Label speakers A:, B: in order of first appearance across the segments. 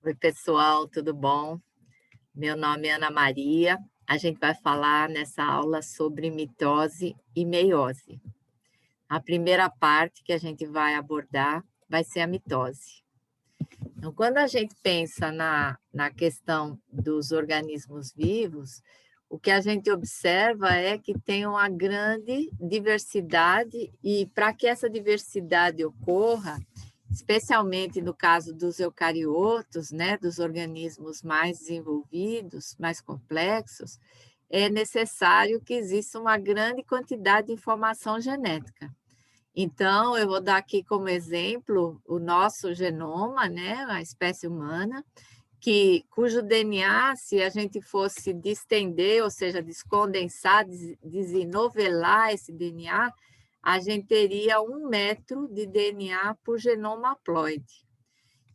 A: Oi, pessoal, tudo bom? Meu nome é Ana Maria. A gente vai falar nessa aula sobre mitose e meiose. A primeira parte que a gente vai abordar vai ser a mitose. Então, quando a gente pensa na questão dos organismos vivos, o que a gente observa é que tem uma grande diversidade, e para que essa diversidade ocorra, especialmente no caso dos eucariotos, né, dos organismos mais desenvolvidos, mais complexos, é necessário que exista uma grande quantidade de informação genética. Então, eu vou dar aqui como exemplo o nosso genoma, né, a espécie humana, cujo DNA, se a gente fosse distender, ou seja, descondensar, desenovelar esse DNA, a gente teria 1 metro de DNA por genoma haploide.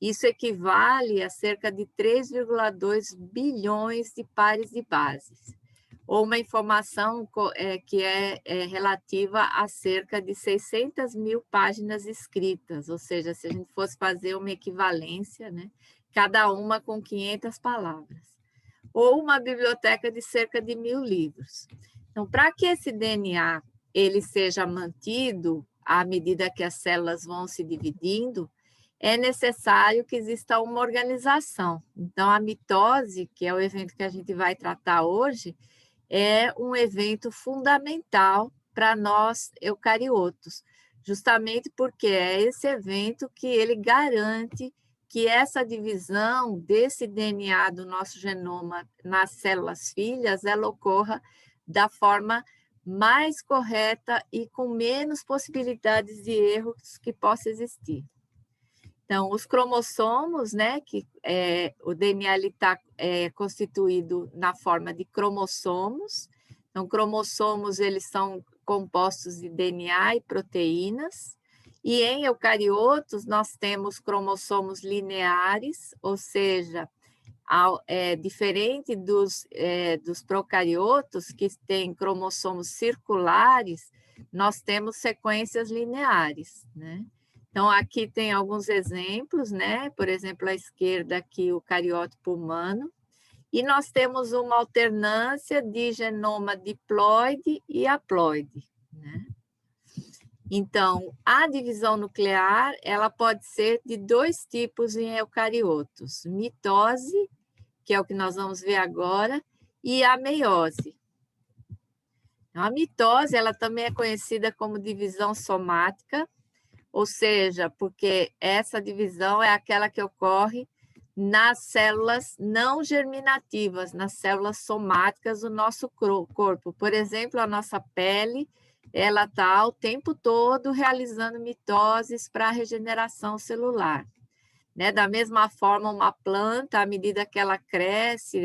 A: Isso equivale a cerca de 3,2 bilhões de pares de bases, ou uma informação que é relativa a cerca de 600 mil páginas escritas, ou seja, se a gente fosse fazer uma equivalência, né, cada uma com 500 palavras, ou uma biblioteca de cerca de 1.000 livros. Então, para que esse DNA ele seja mantido à medida que as células vão se dividindo, é necessário que exista uma organização. Então, a mitose, que é o evento que a gente vai tratar hoje, é um evento fundamental para nós eucariotos, justamente porque é esse evento que ele garante que essa divisão desse DNA do nosso genoma nas células filhas, ela ocorra da forma mais correta e com menos possibilidades de erros que possa existir. Então, os cromossomos, né, o DNA está constituído na forma de cromossomos. Então, cromossomos, eles são compostos de DNA e proteínas. E em eucariotos, nós temos cromossomos lineares, ou seja, diferente dos procariotos, que têm cromossomos circulares, nós temos sequências lineares, né? Então, aqui tem alguns exemplos, né? Por exemplo, à esquerda aqui o cariótipo humano, e nós temos uma alternância de genoma diploide e haploide, né? Então, a divisão nuclear, ela pode ser de 2 tipos em eucariotos: mitose, que é o que nós vamos ver agora, e a meiose. A mitose, ela também é conhecida como divisão somática, ou seja, porque essa divisão é aquela que ocorre nas células não germinativas, nas células somáticas do nosso corpo. Por exemplo, a nossa pele, ela está o tempo todo realizando mitoses para a regeneração celular. Né? Da mesma forma, uma planta, à medida que ela cresce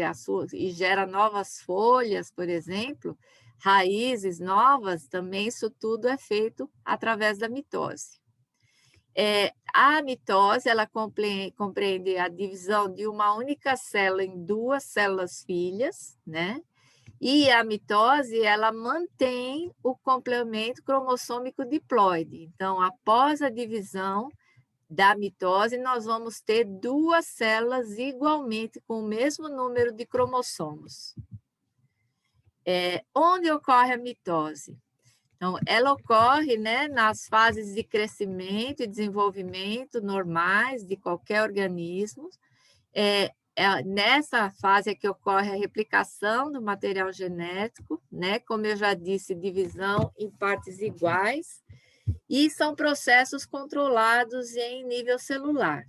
A: e gera novas folhas, por exemplo, raízes novas, também isso tudo é feito através da mitose. A mitose, ela compreende a divisão de uma única célula em 2 células filhas, né? E a mitose, ela mantém o complemento cromossômico diploide. Então, após a divisão da mitose, nós vamos ter 2 células igualmente com o mesmo número de cromossomos. Onde ocorre a mitose? Então, ela ocorre, né, nas fases de crescimento e desenvolvimento normais de qualquer organismo. Nessa fase é que ocorre a replicação do material genético, né, como eu já disse, divisão em partes iguais, e são processos controlados em nível celular.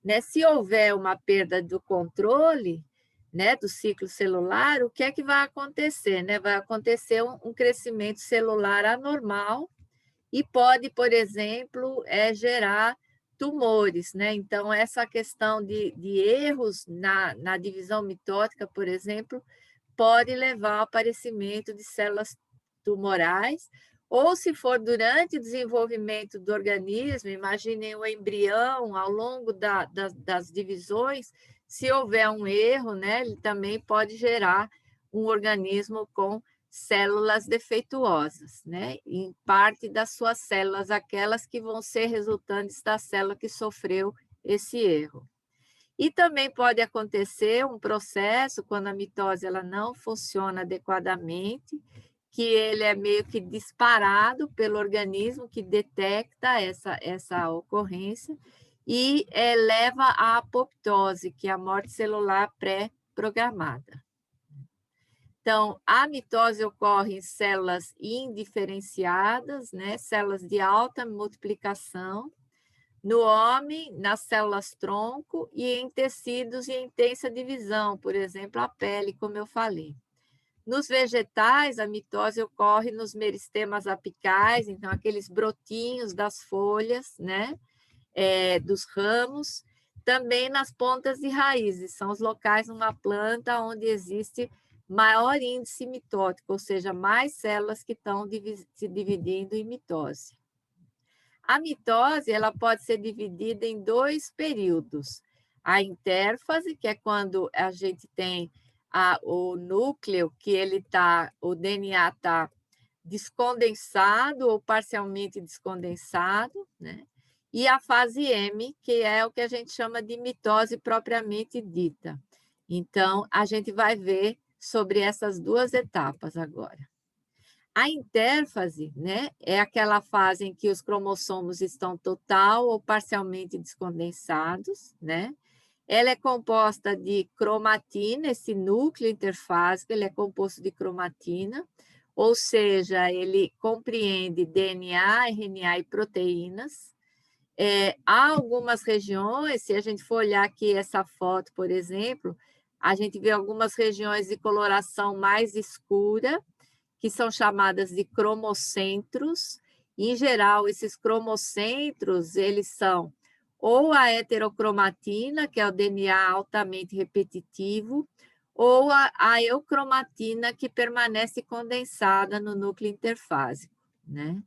A: Né, se houver uma perda do controle, né, do ciclo celular, o que é que vai acontecer? Né? Vai acontecer um crescimento celular anormal e pode, por exemplo, gerar tumores. Né? Então, essa questão de erros na divisão mitótica, por exemplo, pode levar ao aparecimento de células tumorais, ou se for durante o desenvolvimento do organismo, imaginem o embrião ao longo das divisões, se houver um erro, né, ele também pode gerar um organismo com células defeituosas, né, em parte das suas células, aquelas que vão ser resultantes da célula que sofreu esse erro. E também pode acontecer um processo, quando a mitose ela não funciona adequadamente, que ele é meio que disparado pelo organismo que detecta essa ocorrência e leva à apoptose, que é a morte celular pré-programada. Então, a mitose ocorre em células indiferenciadas, né? Células de alta multiplicação, no homem, nas células tronco e em tecidos em intensa divisão, por exemplo, a pele, como eu falei. Nos vegetais, a mitose ocorre nos meristemas apicais, então aqueles brotinhos das folhas, né? Dos ramos, também nas pontas de raízes, são os locais numa planta onde existe maior índice mitótico, ou seja, mais células que estão se dividindo em mitose. A mitose ela pode ser dividida em 2 períodos. A intérfase, que é quando a gente tem o núcleo, que o DNA está descondensado ou parcialmente descondensado, né? E a fase M, que é o que a gente chama de mitose propriamente dita. Então, a gente vai ver sobre essas 2 etapas agora. A intérfase, né, é aquela fase em que os cromossomos estão total ou parcialmente descondensados, né? Ela é composta de cromatina, esse núcleo interfásico, ele é composto de cromatina, ou seja, ele compreende DNA, RNA e proteínas. Há algumas regiões, se a gente for olhar aqui essa foto, por exemplo, a gente vê algumas regiões de coloração mais escura, que são chamadas de cromocentros. Em geral, esses cromocentros, eles são ou a heterocromatina, que é o DNA altamente repetitivo, ou a eucromatina, que permanece condensada no núcleo interfásico, né?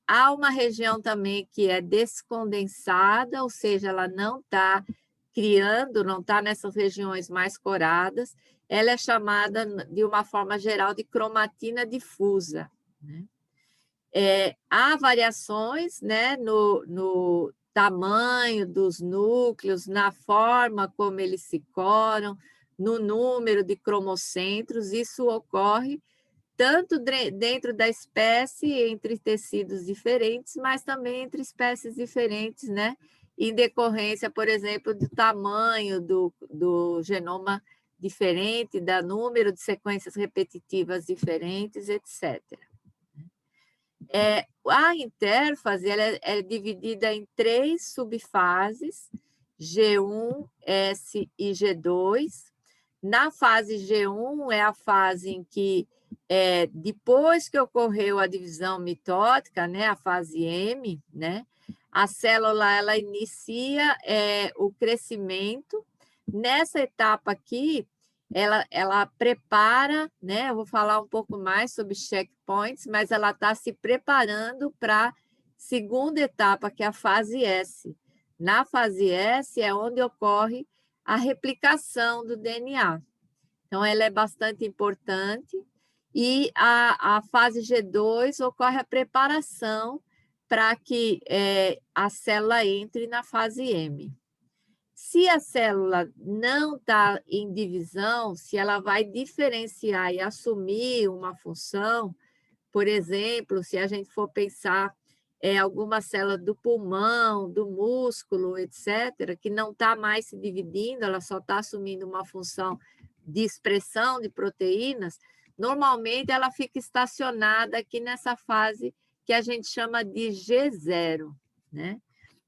A: Há uma região também que é descondensada, ou seja, ela não está criando, não está nessas regiões mais coradas, ela é chamada, de uma forma geral, de cromatina difusa, né? Há variações, né, no tamanho dos núcleos, na forma como eles se coram, no número de cromocentros, isso ocorre tanto dentro da espécie, entre tecidos diferentes, mas também entre espécies diferentes, né? Em decorrência, por exemplo, do tamanho do genoma diferente, do número de sequências repetitivas diferentes, etc. A intérfase ela é dividida em 3 subfases, G1, S e G2. Na fase G1 é a fase em que, depois que ocorreu a divisão mitótica, né, a fase M, né, a célula ela inicia o crescimento. Nessa etapa aqui, ela prepara, né, eu vou falar um pouco mais sobre checkpoints, mas ela está se preparando para a segunda etapa, que é a fase S. Na fase S é onde ocorre a replicação do DNA. Então, ela é bastante importante. E a fase G2 ocorre a preparação para que a célula entre na fase M. Se a célula não está em divisão, se ela vai diferenciar e assumir uma função, por exemplo, se a gente for pensar alguma célula do pulmão, do músculo, etc., que não está mais se dividindo, ela só está assumindo uma função de expressão de proteínas, normalmente ela fica estacionada aqui nessa fase que a gente chama de G0, né?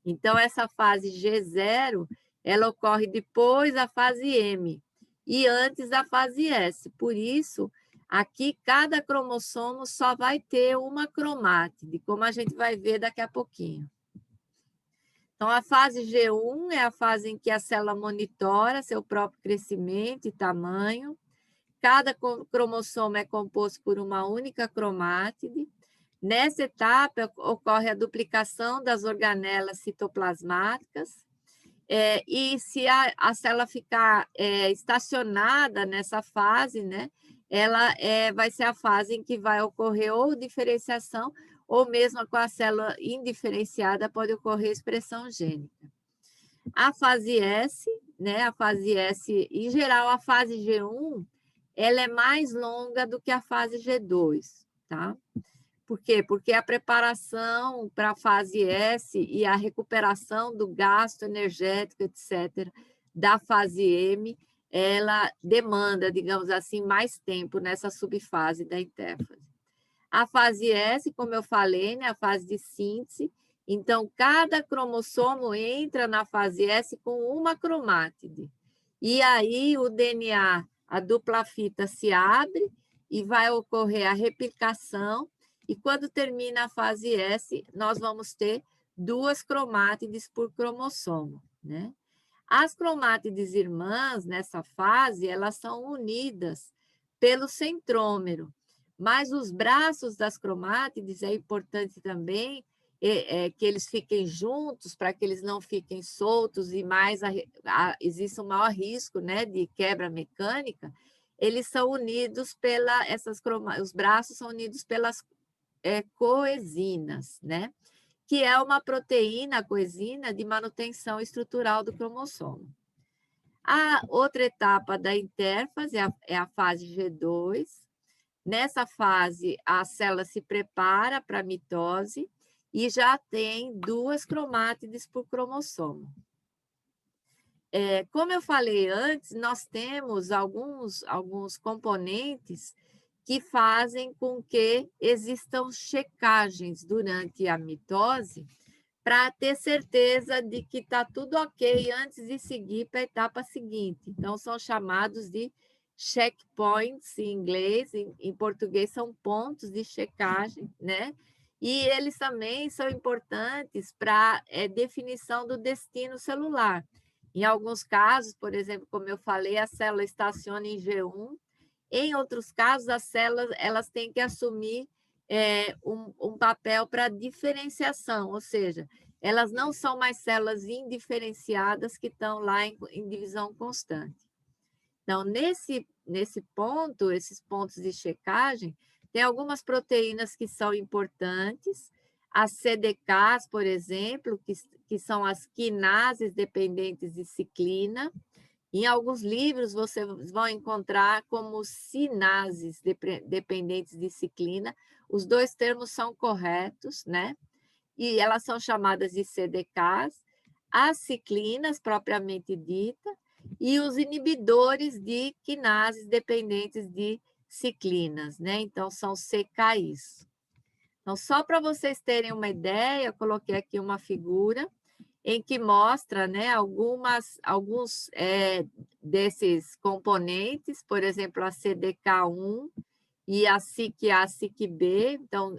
A: Então, essa fase G0, ela ocorre depois da fase M e antes da fase S. Por isso, aqui, cada cromossomo só vai ter uma cromátide, como a gente vai ver daqui a pouquinho. Então, a fase G1 é a fase em que a célula monitora seu próprio crescimento e tamanho. Cada cromossomo é composto por uma única cromátide. Nessa etapa, ocorre a duplicação das organelas citoplasmáticas. E se a célula ficar estacionada nessa fase, né, ela vai ser a fase em que vai ocorrer ou diferenciação, ou mesmo com a célula indiferenciada pode ocorrer expressão gênica. A fase S né, a fase S, em geral, a fase G1, ela é mais longa do que a fase G2, tá? Por quê? Porque a preparação para a fase S e a recuperação do gasto energético, etc., da fase M, ela demanda, digamos assim, mais tempo nessa subfase da intérfase. A fase S, como eu falei, né, a fase de síntese, então cada cromossomo entra na fase S com uma cromátide. E aí o DNA, a dupla fita se abre e vai ocorrer a replicação, e quando termina a fase S, nós vamos ter 2 cromátides por cromossomo, né? As cromátides irmãs, nessa fase, elas são unidas pelo centrômero, mas os braços das cromátides é importante também que eles fiquem juntos para que eles não fiquem soltos e mais existe um maior risco, né, de quebra mecânica. Eles são unidos os braços são unidos pelas coesinas, né? Que é uma proteína, a coesina, de manutenção estrutural do cromossomo. A outra etapa da intérfase é a fase G2. Nessa fase, a célula se prepara para a mitose e já tem 2 cromátides por cromossomo. Como eu falei antes, nós temos alguns componentes que fazem com que existam checagens durante a mitose para ter certeza de que está tudo ok antes de seguir para a etapa seguinte. Então, são chamados de checkpoints em inglês, em português são pontos de checagem, né? E eles também são importantes para a definição do destino celular. Em alguns casos, por exemplo, como eu falei, a célula estaciona em G1. Em outros casos, as células elas têm que assumir um papel para diferenciação, ou seja, elas não são mais células indiferenciadas que estão lá em divisão constante. Então, nesse ponto, esses pontos de checagem, tem algumas proteínas que são importantes, as CDKs, por exemplo, que são as quinases dependentes de ciclina. Em alguns livros, vocês vão encontrar como sinases dependentes de ciclina. Os 2 termos são corretos, né? E elas são chamadas de CDKs, as ciclinas, propriamente dita, e os inibidores de quinases dependentes de ciclinas, né? Então, são CKIs. Então, só para vocês terem uma ideia, eu coloquei aqui uma figura em que mostra, né, alguns desses componentes, por exemplo, a CDK1 e a SIC-A, SIC-B, então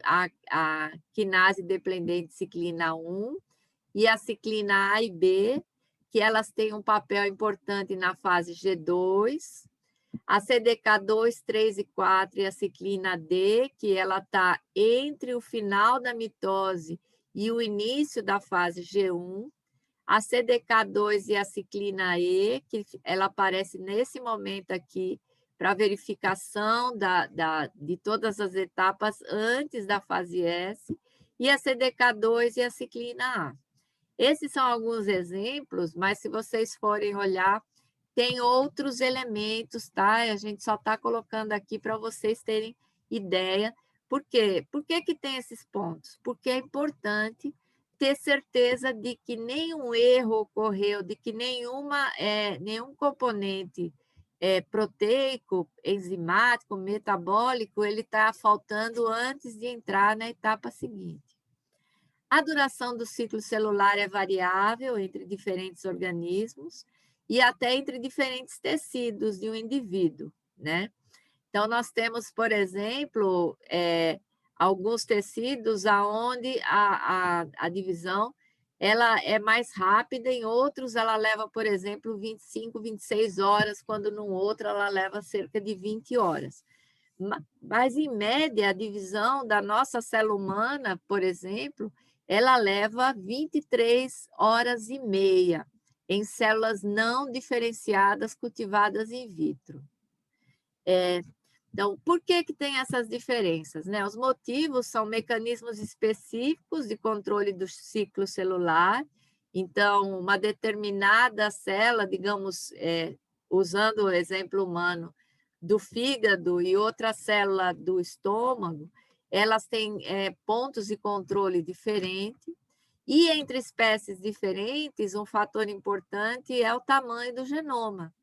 A: a quinase dependente de ciclina 1 e a ciclina A e B, que elas têm um papel importante na fase G2, a CDK2, 3 e 4 e a ciclina D, que ela está entre o final da mitose e o início da fase G1, a CDK2 e a ciclina E, que ela aparece nesse momento aqui para verificação de todas as etapas antes da fase S, e a CDK2 e a ciclina A. Esses são alguns exemplos, mas se vocês forem olhar, tem outros elementos, tá? A gente só está colocando aqui para vocês terem ideia. Por quê? Por que tem esses pontos? Porque é importante ter certeza de que nenhum erro ocorreu, de que nenhum componente proteico, enzimático, metabólico, ele está faltando antes de entrar na etapa seguinte. A duração do ciclo celular é variável entre diferentes organismos e até entre diferentes tecidos de um indivíduo, né? Então, nós temos, por exemplo, alguns tecidos onde a divisão ela é mais rápida, em outros ela leva, por exemplo, 25, 26 horas, quando num outro ela leva cerca de 20 horas. Mas, em média, a divisão da nossa célula humana, por exemplo, ela leva 23 horas e meia em células não diferenciadas cultivadas in vitro. Então, por que tem essas diferenças, né? Os motivos são mecanismos específicos de controle do ciclo celular Então, uma determinada célula, digamos, usando o exemplo humano, do fígado e outra célula do estômago, elas têm pontos de controle diferentes, e entre espécies diferentes, um fator importante é o tamanho do genoma.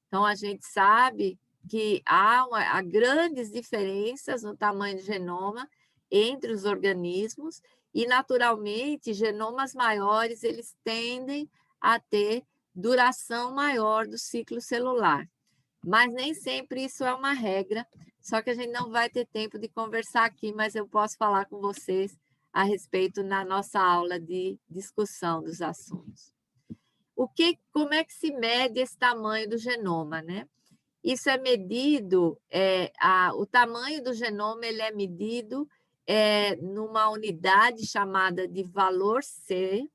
A: Então, a gente sabe que há grandes diferenças no tamanho do genoma entre os organismos e, naturalmente, genomas maiores eles tendem a ter duração maior do ciclo celular. Mas nem sempre isso é uma regra, só que a gente não vai ter tempo de conversar aqui, mas eu posso falar com vocês a respeito na nossa aula de discussão dos assuntos. Como é que se mede esse tamanho do genoma, né? Isso é medido, o tamanho do genoma ele é medido numa unidade chamada de valor C.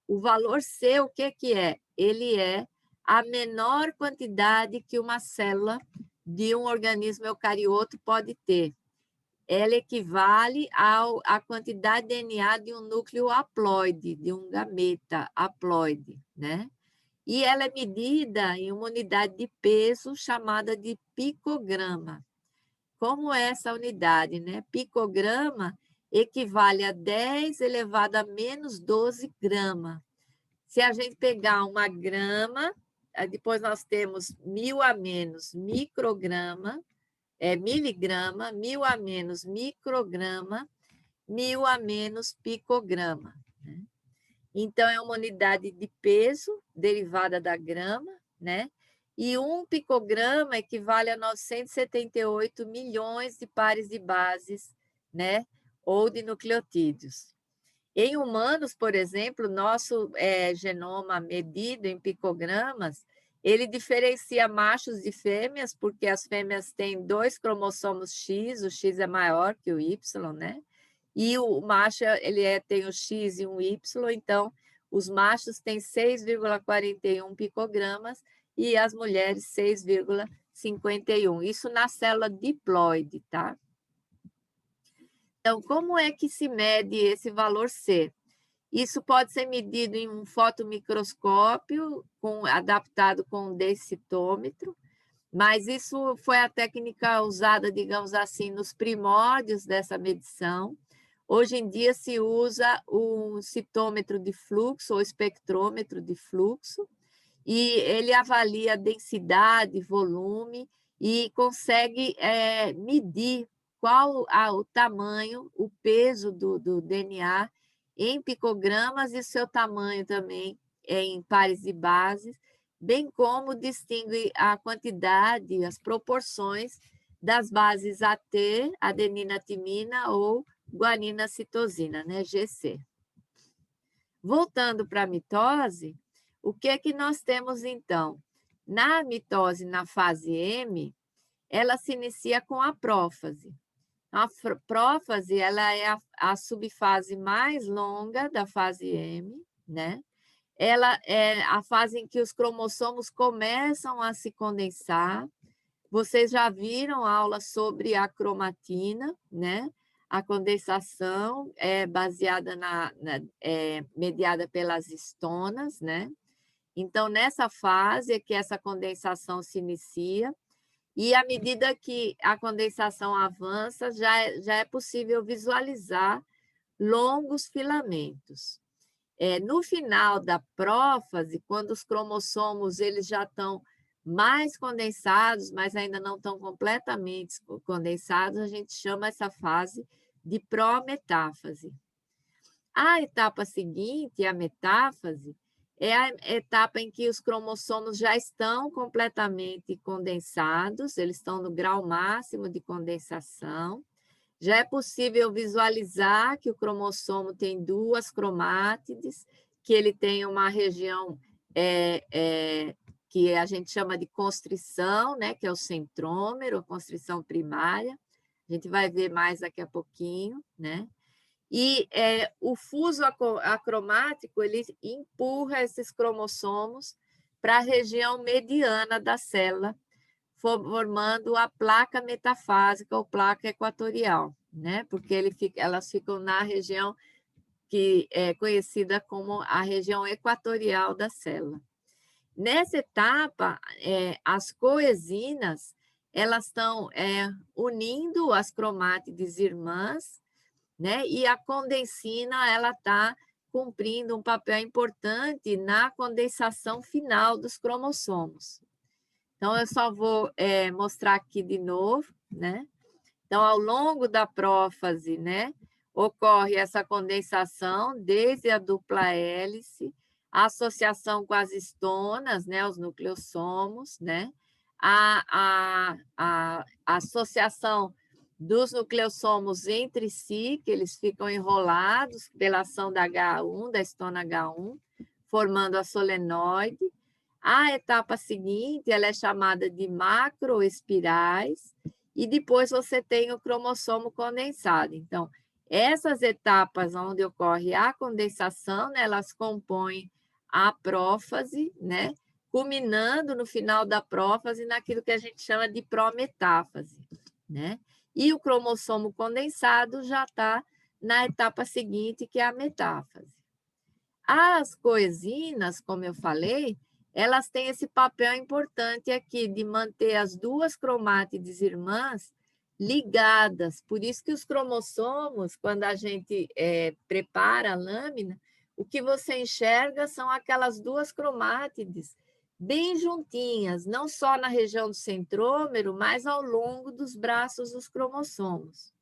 A: O valor C, o que é? Ele é a menor quantidade que uma célula de um organismo eucarioto pode ter. Ela equivale à quantidade de DNA de um núcleo haploide, de um gameta haploide, né? E ela é medida em uma unidade de peso chamada de picograma. Como é essa unidade, né? Picograma equivale a 10 elevado a menos 12 grama. Se a gente pegar uma grama, depois nós temos 1000 a menos micrograma, miligrama, 1000 a menos micrograma, 1000 a menos picograma. Né? Então, é uma unidade de peso derivada da grama, né? E um picograma equivale a 978 milhões de pares de bases, né? Ou de nucleotídeos. Em humanos, por exemplo, nosso genoma medido em picogramas, ele diferencia machos de fêmeas, porque as fêmeas têm 2 cromossomos X, o X é maior que o Y, né? E o macho tem o X e um Y, então os machos têm 6,41 picogramas e as mulheres 6,51. Isso na célula diploide, tá? Então, como é que se mede esse valor C? Isso pode ser medido em um fotomicroscópio adaptado com um densitômetro, mas isso foi a técnica usada, digamos assim, nos primórdios dessa medição. Hoje em dia se usa um citômetro de fluxo ou espectrômetro de fluxo, e ele avalia a densidade, volume e consegue medir qual o tamanho, o peso do DNA em picogramas e seu tamanho também em pares de bases, bem como distingue a quantidade, as proporções das bases AT, adenina, timina ou guanina, citosina, né, GC. Voltando para a mitose, o que é que nós temos então? Na mitose, na fase M, ela se inicia com a prófase. A prófase ela é a subfase mais longa da fase M, né? Ela é a fase em que os cromossomos começam a se condensar. Vocês já viram aula sobre a cromatina, né? A condensação é baseada mediada pelas histonas, né? Então, nessa fase é que essa condensação se inicia, e à medida que a condensação avança, já é possível visualizar longos filamentos. No final da prófase, quando os cromossomos eles já estão mais condensados, mas ainda não estão completamente condensados, a gente chama essa fase de prometáfase. A etapa seguinte, a metáfase, é a etapa em que os cromossomos já estão completamente condensados, eles estão no grau máximo de condensação. Já é possível visualizar que o cromossomo tem 2 cromátides, que ele tem uma região que a gente chama de constrição, né, que é o centrômero, a constrição primária. A gente vai ver mais daqui a pouquinho, né? E o fuso acromático ele empurra esses cromossomos para a região mediana da célula, formando a placa metafásica ou placa equatorial, né? Porque elas ficam na região que é conhecida como a região equatorial da célula. Nessa etapa, as coesinas elas estão unindo as cromátides irmãs, né? E a condensina ela está cumprindo um papel importante na condensação final dos cromossomos. Então, eu só vou mostrar aqui de novo, né? Então, ao longo da prófase, né, ocorre essa condensação desde a dupla hélice, a associação com as estonas, né, os nucleossomos, né, a associação dos nucleossomos entre si, que eles ficam enrolados pela ação da H1, da estona H1, formando a solenoide. A etapa seguinte, ela é chamada de macroespirais, e depois você tem o cromossomo condensado. Então, essas etapas onde ocorre a condensação, né, elas compõem a prófase, né, culminando no final da prófase naquilo que a gente chama de prometáfase, né? E o cromossomo condensado já está na etapa seguinte, que é a metáfase. As coesinas, como eu falei, elas têm esse papel importante aqui de manter as duas cromátides irmãs ligadas. Por isso que os cromossomos, quando a gente prepara a lâmina, o que você enxerga são aquelas duas cromátides bem juntinhas, não só na região do centrômero, mas ao longo dos braços dos cromossomos.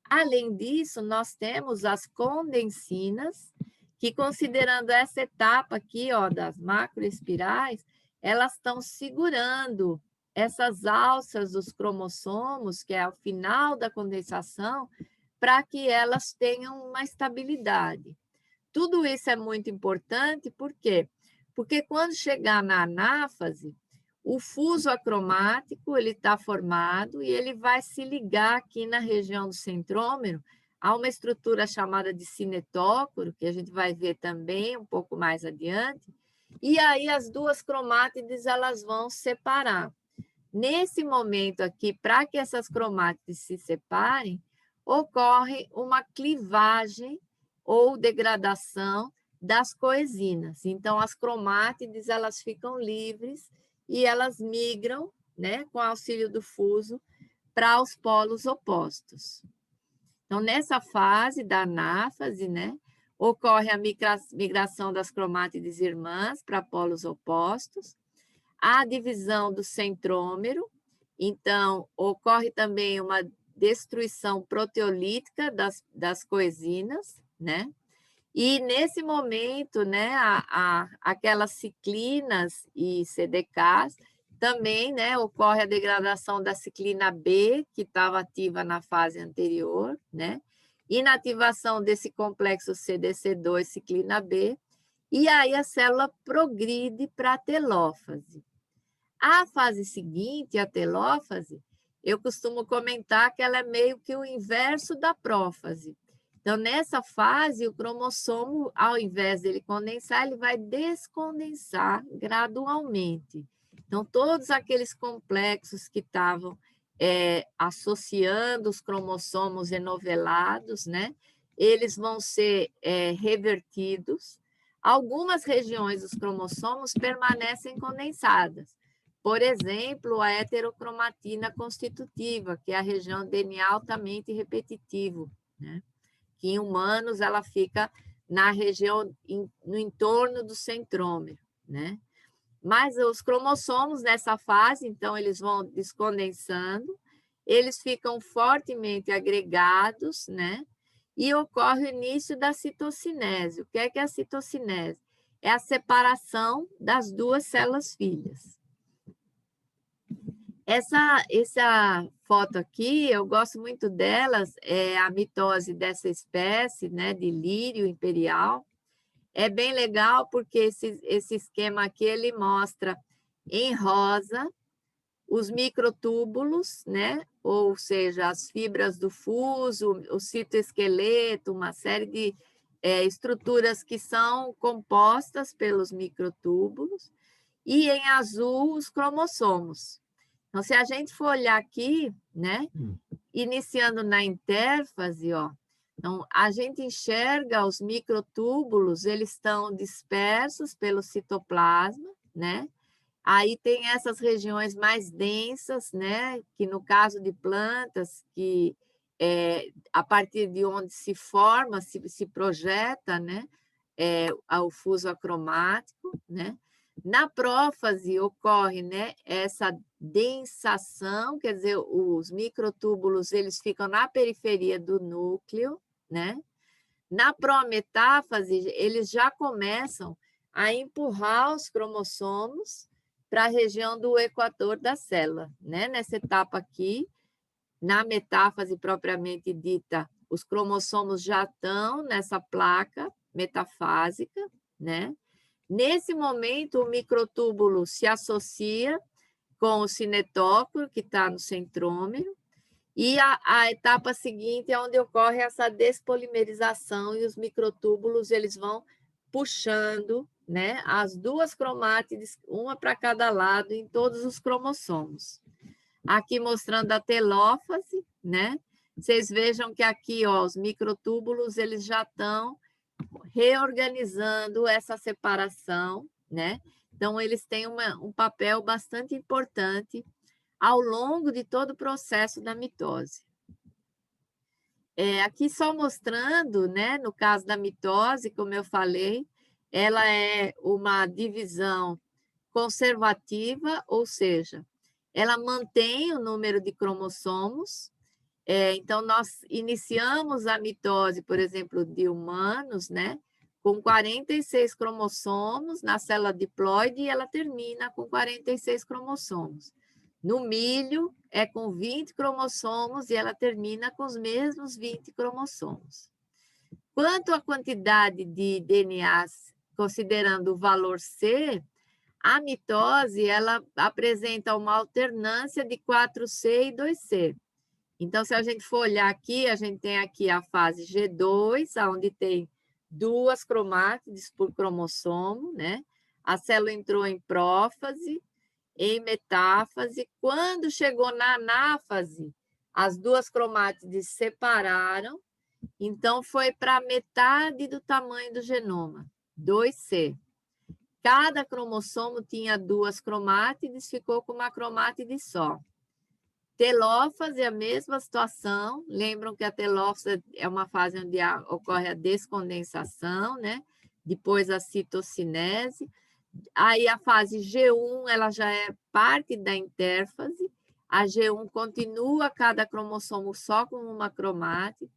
A: Além disso, nós temos as condensinas, que, considerando essa etapa aqui, ó, das macroespirais, elas estão segurando essas alças dos cromossomos, que é o final da condensação, para que elas tenham uma estabilidade. Tudo isso é muito importante, por quê? Porque quando chegar na anáfase, o fuso acromático ele está formado e ele vai se ligar aqui na região do centrômero a uma estrutura chamada de cinetócoro, que a gente vai ver também um pouco mais adiante, e aí as duas cromátides elas vão separar. Nesse momento aqui, para que essas cromátides se separem, ocorre uma clivagem ou degradação das coesinas. Então, as cromátides elas ficam livres e elas migram, né, com auxílio do fuso, para os polos opostos. Então, nessa fase da anáfase, né, ocorre a migração das cromátides irmãs para polos opostos, a divisão do centrômero, então, ocorre também uma destruição proteolítica das coesinas, né? E, nesse momento, né, aquelas ciclinas e CDKs, também, né, ocorre a degradação da ciclina B, que estava ativa na fase anterior, né? Inativação desse complexo CDC2, ciclina B, e aí a célula progride para a telófase. A fase seguinte, a telófase, eu costumo comentar que ela é meio que o inverso da prófase. Então, nessa fase, o cromossomo, ao invés dele condensar, ele vai descondensar gradualmente. Então, todos aqueles complexos que estavam associando os cromossomos enovelados, né, eles vão ser revertidos. Algumas regiões dos cromossomos permanecem condensadas. Por exemplo, a heterocromatina constitutiva, que é a região DNA altamente repetitivo, né? Que em humanos ela fica na região, no entorno do centrômero, né? Mas os cromossomos nessa fase, então, eles vão descondensando, eles ficam fortemente agregados, né? E ocorre o início da citocinese. O que é a citocinese? É a separação das duas células filhas. Essa foto aqui, eu gosto muito delas, é a mitose dessa espécie, né, de lírio imperial. É bem legal porque esse esquema aqui, ele mostra em rosa os microtúbulos, né, ou seja, as fibras do fuso, o citoesqueleto, uma série de estruturas que são compostas pelos microtúbulos, e em azul os cromossomos. Então, se a gente for olhar aqui, né, iniciando na intérfase, ó, Então, a gente enxerga os microtúbulos, eles estão dispersos pelo citoplasma, né? Aí tem essas regiões mais densas, né? Que no caso de plantas, que a partir de onde se forma, se projeta, né? O fuso acromático, né? Na prófase ocorre, né, essa densação, quer dizer, os microtúbulos eles ficam na periferia do núcleo, né? Na prometáfase, eles já começam a empurrar os cromossomos para a região do equador da célula, né? Nessa etapa aqui, na metáfase propriamente dita, os cromossomos já estão nessa placa metafásica, né? Nesse momento, o microtúbulo se associa com o cinetócoro, que está no centrômero, e a etapa seguinte é onde ocorre essa despolimerização e os microtúbulos eles vão puxando, né, as duas cromátides, uma para cada lado, em todos os cromossomos. Aqui mostrando a telófase, né? Vocês vejam que aqui, ó, os microtúbulos eles já estão reorganizando essa separação, né? Então, eles têm um papel bastante importante ao longo de todo o processo da mitose. Aqui só mostrando, né, no caso da mitose, como eu falei, ela é uma divisão conservativa, ou seja, ela mantém o número de cromossomos. Então, nós iniciamos a mitose, por exemplo, de humanos, né, com 46 cromossomos na célula diploide e ela termina com 46 cromossomos. No milho, é com 20 cromossomos e ela termina com os mesmos 20 cromossomos. Quanto à quantidade de DNA, considerando o valor C, a mitose ela apresenta uma alternância de 4C e 2C. Então, se a gente for olhar aqui, a gente tem aqui a fase G2, onde tem 2 cromátides por cromossomo, né? A célula entrou em prófase, em metáfase. Quando chegou na anáfase, as 2 cromátides separaram, então foi para metade do tamanho do genoma, 2C. Cada cromossomo tinha 2 cromátides, ficou com uma cromátide só. Telófase, a mesma situação. Lembram que a telófase é uma fase onde ocorre a descondensação, né? Depois a citocinese. Aí a fase G1, ela já é parte da intérfase. A G1 continua cada cromossomo só com uma cromátide.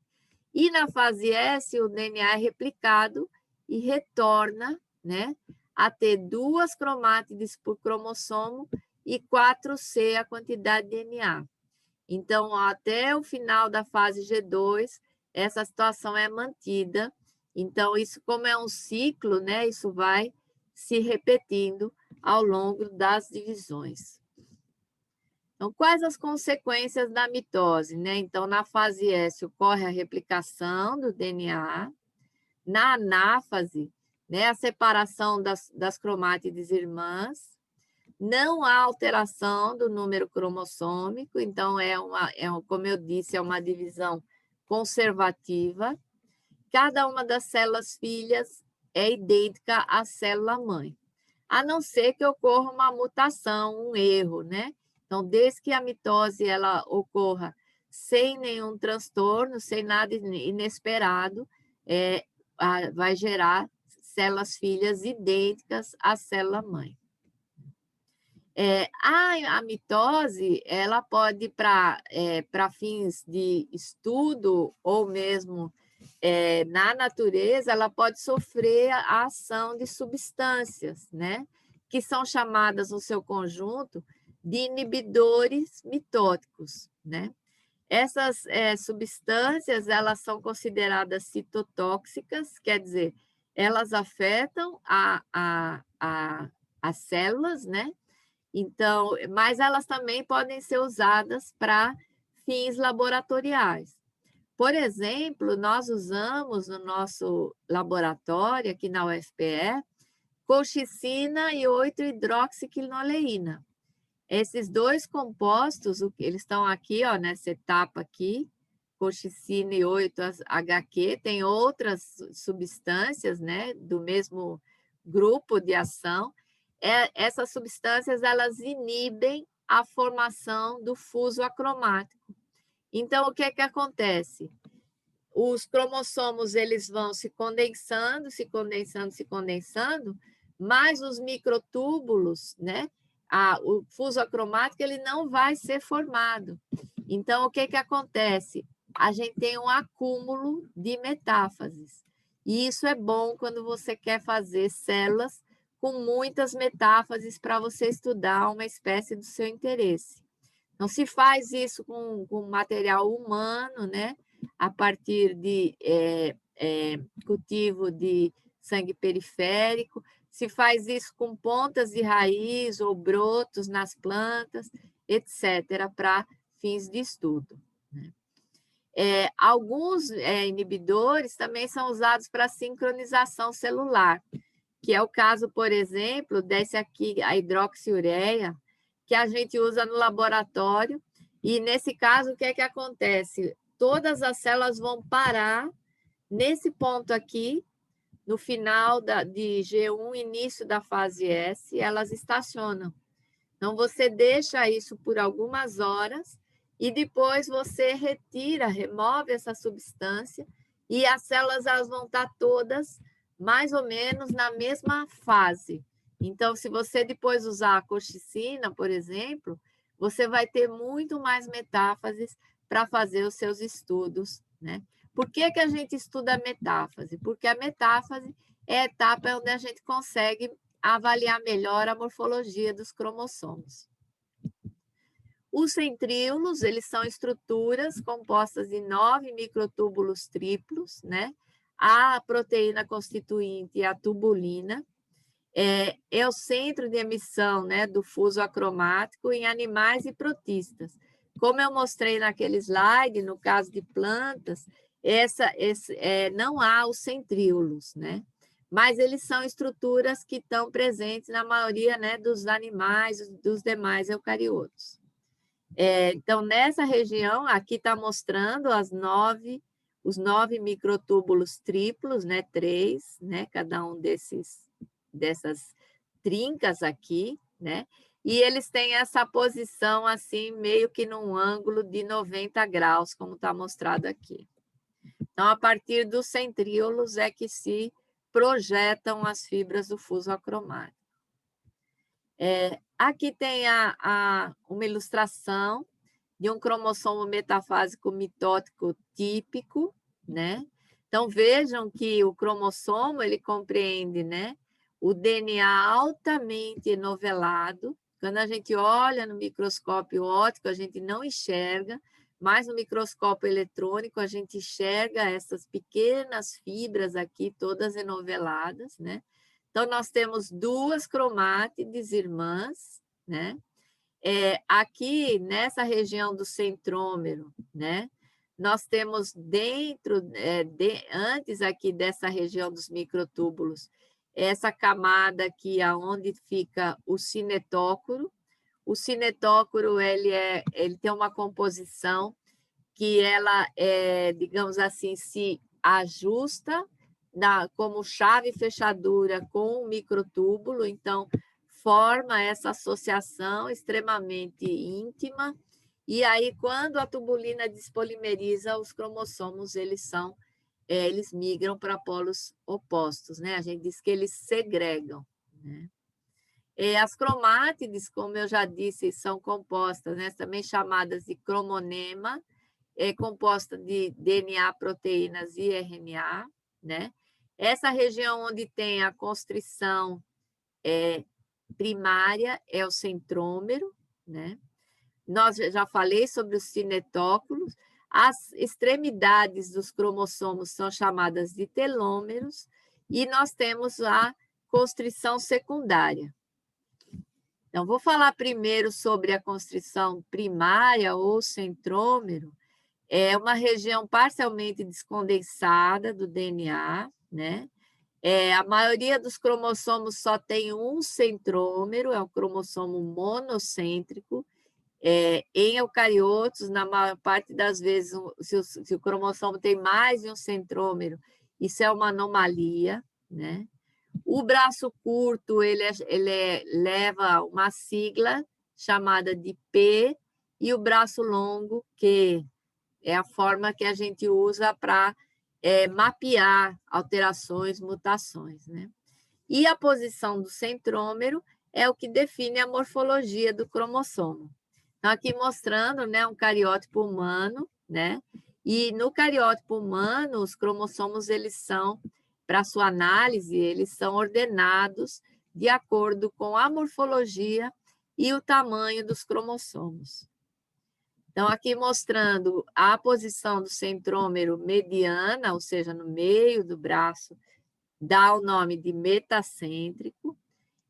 A: E na fase S, o DNA é replicado e retorna, né, a ter 2 cromátides por cromossomo e 4C a quantidade de DNA. Então, até o final da fase G2, essa situação é mantida. Então, isso como é um ciclo, né, isso vai se repetindo ao longo das divisões. Então, quais as consequências da mitose, né? Então, na fase S ocorre a replicação do DNA, na anáfase, né, a separação das cromátides irmãs, não há alteração do número cromossômico, então como eu disse, é uma divisão conservativa. Cada uma das células filhas é idêntica à célula mãe, a não ser que ocorra uma mutação, um erro, né? Então, desde que a mitose ela ocorra sem nenhum transtorno, sem nada inesperado, vai gerar células filhas idênticas à célula mãe. A mitose, ela pode, para fins de estudo ou mesmo na natureza, ela pode sofrer a ação de substâncias, né? Que são chamadas no seu conjunto de inibidores mitóticos, né? Essas substâncias, elas são consideradas citotóxicas, quer dizer, elas afetam as células, né? Então, mas elas também podem ser usadas para fins laboratoriais. Por exemplo, nós usamos no nosso laboratório, aqui na UFPE, colchicina e 8-hidroxiquinoleína. Esses 2 compostos, eles estão aqui, ó, nessa etapa aqui, colchicina e 8-HQ, tem outras substâncias, né, do mesmo grupo de ação. Essas substâncias, elas inibem a formação do fuso acromático. Então, o que é que acontece? Os cromossomos, eles vão se condensando, mas os microtúbulos, né, o fuso acromático, ele não vai ser formado. Então, o que é que acontece? A gente tem um acúmulo de metáfases. E isso é bom quando você quer fazer células com muitas metáfases para você estudar uma espécie do seu interesse. Então, se faz isso com material humano, né? A partir de cultivo de sangue periférico, se faz isso com pontas de raiz ou brotos nas plantas, etc., para fins de estudo. Né? Alguns inibidores também são usados para sincronização celular, que é o caso, por exemplo, desse aqui, a hidroxiureia, que a gente usa no laboratório, e nesse caso, o que é que acontece? Todas as células vão parar nesse ponto aqui, no final de G1, início da fase S, elas estacionam. Então, você deixa isso por algumas horas e depois você remove essa substância e as células elas vão estar todas mais ou menos na mesma fase. Então, se você depois usar a colchicina, por exemplo, você vai ter muito mais metáfases para fazer os seus estudos, né? Por que que a gente estuda a metáfase? Porque a metáfase é a etapa onde a gente consegue avaliar melhor a morfologia dos cromossomos. Os centríolos, eles são estruturas compostas de 9 microtúbulos triplos, né? A proteína constituinte, a tubulina, é o centro de emissão, né, do fuso acromático em animais e protistas. Como eu mostrei naquele slide, no caso de plantas, não há os centríolos, né? Mas eles são estruturas que estão presentes na maioria, né, dos animais, dos demais eucariotos. Então, nessa região, aqui está mostrando os 9 microtúbulos triplos, né, 3, né, cada um dessas trincas aqui, né? E eles têm essa posição assim, meio que num ângulo de 90 graus, como está mostrado aqui. Então, a partir dos centríolos é que se projetam as fibras do fuso acromático. Aqui tem uma ilustração de um cromossomo metafásico mitótico típico, né? Então, vejam que o cromossomo, ele compreende, né, o DNA altamente enovelado. Quando a gente olha no microscópio óptico, a gente não enxerga, mas no microscópio eletrônico, a gente enxerga essas pequenas fibras aqui, todas enoveladas, né? Então, nós temos 2 cromátides irmãs, né? Aqui, nessa região do centrômero, né? Nós temos dentro, antes aqui dessa região dos microtúbulos, essa camada aqui, onde fica o cinetócoro. O cinetócoro, ele tem uma composição que ela, digamos assim, se ajusta como chave e fechadura com o microtúbulo, então forma essa associação extremamente íntima, e aí quando a tubulina despolimeriza, os cromossomos, eles migram para polos opostos, né? A gente diz que eles segregam, né? As cromátides, como eu já disse, são compostas, né, também chamadas de cromonema, composta de DNA, proteínas e RNA, né? Essa região onde tem a constrição primária é o centrômero, né? Nós já falei sobre os cinetóculos. As extremidades dos cromossomos são chamadas de telômeros e nós temos a constrição secundária. Então, vou falar primeiro sobre a constrição primária ou centrômero. É uma região parcialmente descondensada do DNA, né? A maioria dos cromossomos só tem um centrômero, é um cromossomo monocêntrico. Em eucariotos, na maior parte das vezes, se o cromossomo tem mais de um centrômero, isso é uma anomalia, né? O braço curto, leva uma sigla chamada de P, e o braço longo, Q. É a forma que a gente usa para mapear alterações, mutações, né? E a posição do centrômero é o que define a morfologia do cromossomo. Então, aqui mostrando, né, um cariótipo humano, né? E no cariótipo humano, os cromossomos, eles são, para sua análise, eles são ordenados de acordo com a morfologia e o tamanho dos cromossomos. Então, aqui mostrando a posição do centrômero mediana, ou seja, no meio do braço, dá o nome de metacêntrico.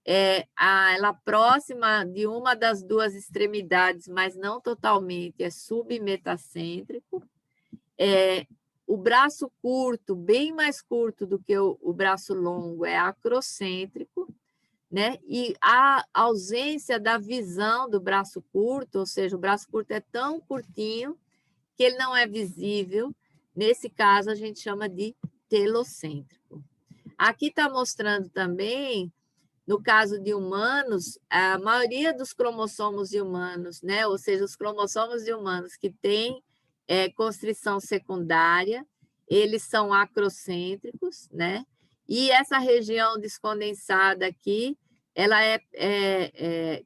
A: Ela próxima de uma das duas extremidades, mas não totalmente, é submetacêntrico. O braço curto, bem mais curto do que o braço longo, é acrocêntrico, né? E a ausência da visão do braço curto, ou seja, o braço curto é tão curtinho que ele não é visível. Nesse caso, a gente chama de telocêntrico. Aqui está mostrando também, no caso de humanos, a maioria dos cromossomos de humanos, né? Ou seja, os cromossomos de humanos que têm constrição secundária, eles são acrocêntricos, né? E essa região descondensada aqui, ela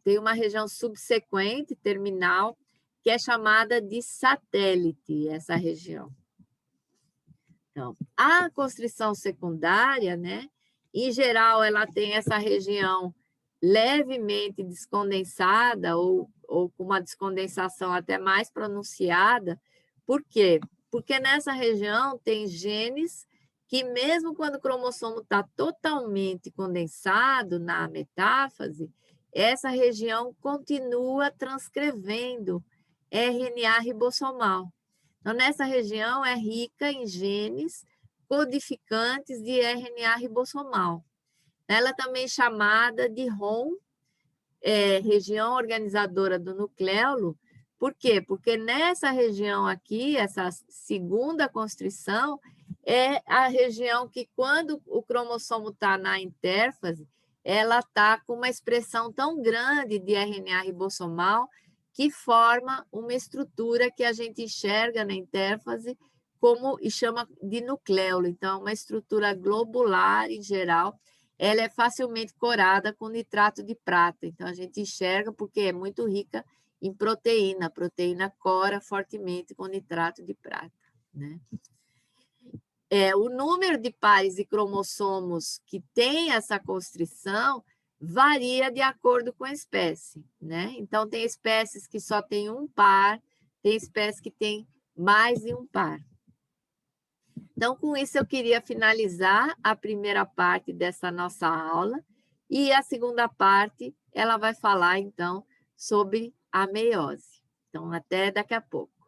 A: tem uma região subsequente, terminal, que é chamada de satélite, essa região. Então, a constrição secundária, né? Em geral, ela tem essa região levemente descondensada ou com uma descondensação até mais pronunciada. Por quê? Porque nessa região tem genes que, mesmo quando o cromossomo está totalmente condensado na metáfase, essa região continua transcrevendo RNA ribossomal. Então, nessa região é rica em genes codificantes de RNA ribossomal. Ela também é chamada de ROM, região organizadora do nucleolo. Por quê? Porque nessa região aqui, essa segunda constrição, é a região que, quando o cromossomo está na intérfase, ela está com uma expressão tão grande de RNA ribossomal que forma uma estrutura que a gente enxerga na intérfase e chama de nucleolo. Então, uma estrutura globular, em geral, ela é facilmente corada com nitrato de prata. Então, a gente enxerga porque é muito rica em proteína. A proteína cora fortemente com nitrato de prata, né? O número de pares de cromossomos que tem essa constrição varia de acordo com a espécie, né? Então, tem espécies que só têm um par, tem espécies que têm mais de um par. Então, com isso, eu queria finalizar a primeira parte dessa nossa aula, e a segunda parte, ela vai falar, então, sobre a meiose. Então, até daqui a pouco.